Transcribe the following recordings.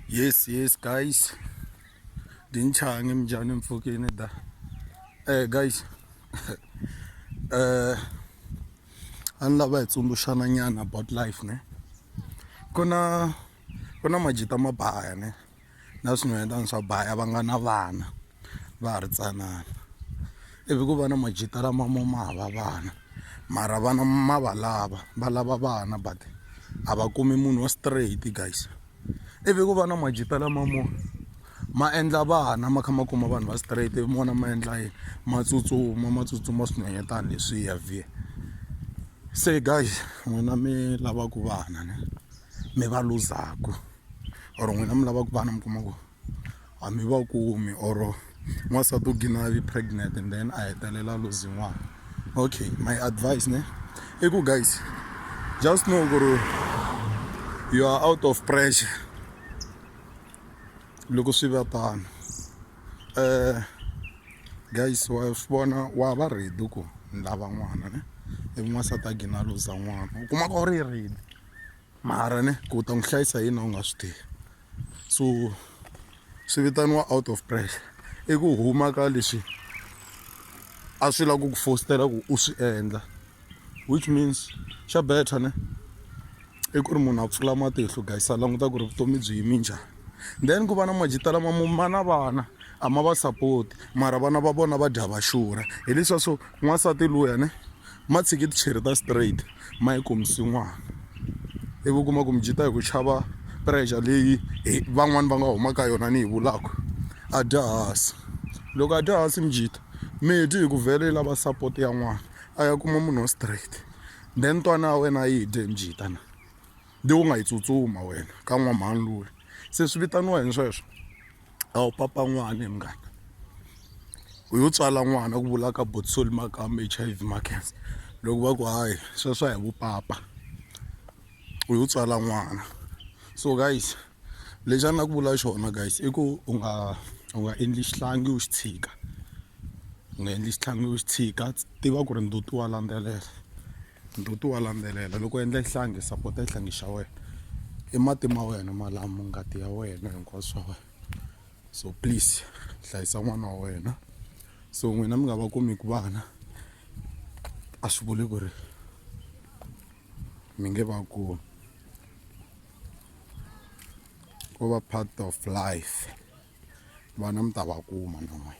Yes, guys. Dinchang mjani mfukini da. Guys. An lava hi tsundzuxana nyana about life ne. Kuna majita ma baya ne. Na swin'wanyana swa baya va nga na vana va ha ri tsanana. Ivi ku va na majita lama ma hava vana. Mara vana ma va lava vana but a va kumi munhu wa straight guys. Ivi ku va na majita lama ma endla vana ma kha ma kuma vanhu va straight ivi mona ma endla yini ma tsutsuma swin'wanyatani leswiya vhiya. Se guys n'wina mi lavaku vana ne mi va luzaku or n'wina mi lavaku vana mi kuma ku a mi va kumi or n'wansati u gina vi pregnant and then a hetelela luzi n'wana. Okay, my advice ne i ku guys just know ku ri you are out of pressure loko swi va tano. Guys wa swi vona wa va ready ku ni lava n'wana ne ivi n'wansati a gina luza n'wana u kuma ku ri ready mara ne ku ta n'wi hlayisa yini u nga swi tivi. So swi vitaniwa out of pressure i ku huma ka leswi a swi lava ku ku fostela ku u swi endla, which means xa better ne i ku ri munhu a pfula matihlo guys a languta ku ri vutomi byi yime njhani. Then ku va na majita lama ma na vana a ma va support mara vana va vona va dya va xurha hi leswiya swo n'wansati luya ne ma tshiki ticheri ta straight ma yi kumisi n'wana ivi u kuma ku mi jita hi ku chava pressure leyi van'wani va nga huma ka yona ni hi vulaka a dya hansi. Loko a dya hansi mi jita mi dyi hi ku vhele lava support ya n'wana a ya kuma munhu wa straight then twana ya wena a yi dye mi jita na leyi u nga yi tsutsuma wena ka n'wamhani luya. Se swi vitaniwa hi sweswo a wu papa n'wana hi munghana u yo tswala n'wana ku vula ka Botsol makamba HIV ma cancer loko va ku hayi sweswo hi vupapa u yo tswala n'wana. So guys lexi a ni la ku vula xona guys i ku u nga endli xihlangi u xi tshika, u nga endli xihlangi u xi tshika tiva ku ri ndzhuti wa landzelela loko u endla xihlangi sapota xihlangi xa wena i mati ma wena malamo ngati ya wena hinkwaswo swa wena. So please hlayisa n'wana wa wena. So n'wina mi nga va kumiki vana a swi vuli ku ri mi nge va kumi, ko va part of life vana mi ta va kuma na n'wina.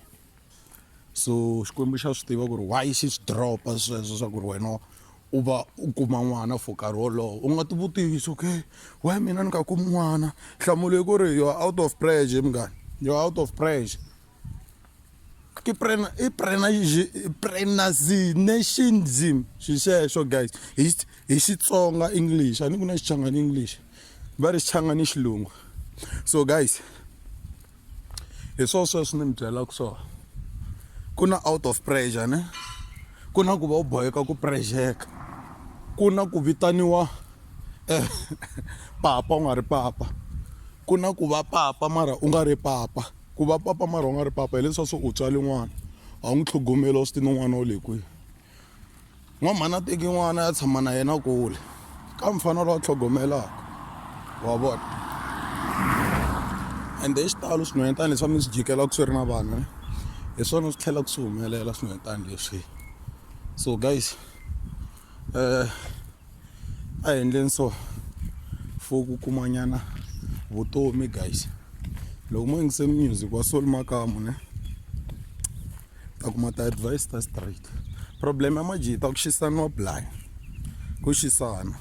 So xikwembu xa swi tiva ku ri why xi swi dropa sweswo swa ku ri wena u va u kuma n'wana for nkarhi wolowo u nga ti vutisi okay why mina ni nga kumi n'wana. Nhlamulo i ku ri you are out of pressure munghana, you are out of pressure. I prenationism xi xexo guys hi Xitsonga English a ni ku na Xichangani English va ri Xichangani Xilungu. So guys hi sweswo ni mi byelaka swona ku na out of pressure ne ku na ku va u boheka ku pressure-ka ku na ku vitaniwa papa u nga ri papa ku na ku va papa mara u nga ri papa. Ku va papa mara u nga ri papa hi leswiya swo u tswale n'wana a wu n'wi tlhogomeli wa swi tiva n'wana wa le kwihi. N'wamhani a teki n'wana ya tshama na yena kule ka mfanelo wa tlhogomelaka wa vona ende hi xitalo swin'wanyatani leswi a mi swi jikelaka swi ri na vana hi swona swi tlhelaka swi humelela swin'wanyatani leswi. So guys a hi endleni so for ku kumanyana vutomi guys. Loko mo yingise music wa Soul Makamu ne ta kuma ta advice ta straight. Problem ya majita ku xisaniwa blind ku xisana.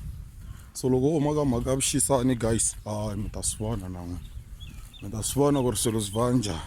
So loko u huma ka mhaka ya vuxisani guys mi ta swi vona na n'wina mi ta swi vona ku ri swilo swi va njhani.